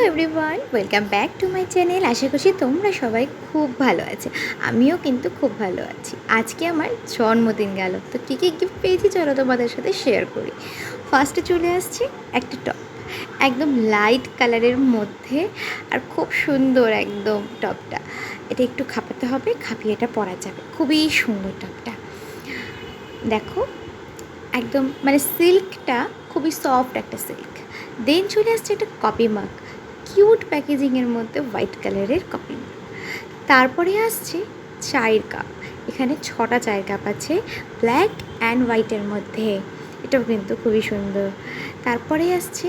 Everyone, welcome back to my channel. আশা করছি তোমরা সবাই খুব ভালো আছো। আমিও কিন্তু খুব ভালো আছি। আজকে আমার জন্মদিন গেল, তো কী কী গিফট পেয়েছি চলো তোমাদের সাথে শেয়ার করি। ফার্স্টে চলে আসছি একটা টপ, একদম লাইট কালারের মধ্যে, আর খুব সুন্দর একদম টপটা। এটা একটু খাপাতে হবে, খাপিয়ে এটা পরা যাবে। খুবই সুন্দর টপটা, দেখো একদম মানে সিল্কটা খুবই সফট একটা সিল্ক। দেন চলে আসছে একটা কপি মাগ, কিউট প্যাকেজিংয়ের মধ্যে হোয়াইট কালারের কপি মাগ। তারপরে আসছে চায়ের কাপ, এখানে 6টা চায়ের কাপ আছে ব্ল্যাক অ্যান্ড হোয়াইটের মধ্যে, এটাও কিন্তু খুবই সুন্দর। তারপরে আসছে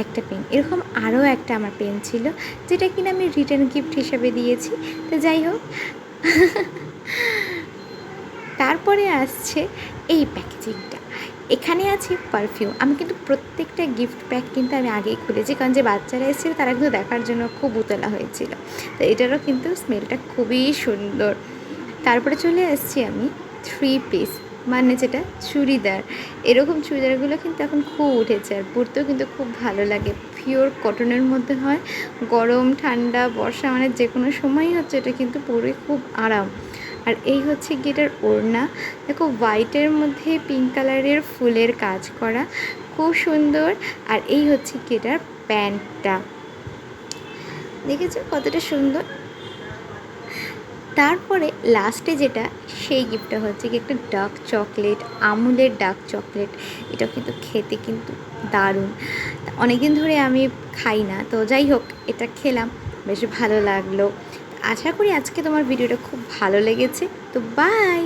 একটা পেন, এরকম আরও একটা আমার পেন ছিল যেটা কিনা আমি রিটার্ন গিফট হিসাবে দিয়েছি, তো যাই হোক। তারপরে আসছে এই প্যাকেজিংটা, এখানে আছে পারফিউম। আমি কিন্তু প্রত্যেকটা গিফট প্যাক কিন্তু আমি আগেই খুলেছি, কারণ যে বাচ্চারা এসেছিলো তারা কিন্তু দেখার জন্য খুব উতলা হয়েছিল, তো এটারও কিন্তু স্মেলটা খুবই সুন্দর। তারপরে চলে আসছি আমি 3 পিস, মানে যেটা চুড়িদার। এরকম চুড়িদারগুলো কিন্তু এখন খুব উঠেছে, আর পরতেও কিন্তু খুব ভালো লাগে। পিওর কটনের মধ্যে হয়, গরম ঠান্ডা বর্ষা মানে যে কোনো সময়ই হচ্ছে এটা কিন্তু পরে খুব আরাম। আর এই হচ্ছে গিটার ওড়না, দেখো হোয়াইটের মধ্যে পিঙ্ক কালারের ফুলের কাজ করা, খুব সুন্দর। আর এই হচ্ছে গিটার প্যান্টটা, দেখেছো কতটা সুন্দর। তারপরে লাস্টে যেটা সেই গিফটটা হচ্ছে কি একটা ডার্ক চকলেট, আমুলের ডার্ক চকলেট। এটা কিন্তু খেতে কিন্তু দারুণ, অনেকদিন ধরে আমি খাই না, তো যাই হোক এটা খেলাম, বেশ ভালো লাগলো। আশা করি আজকে তোমার ভিডিওটা খুব ভালো লেগেছে, তো বাই।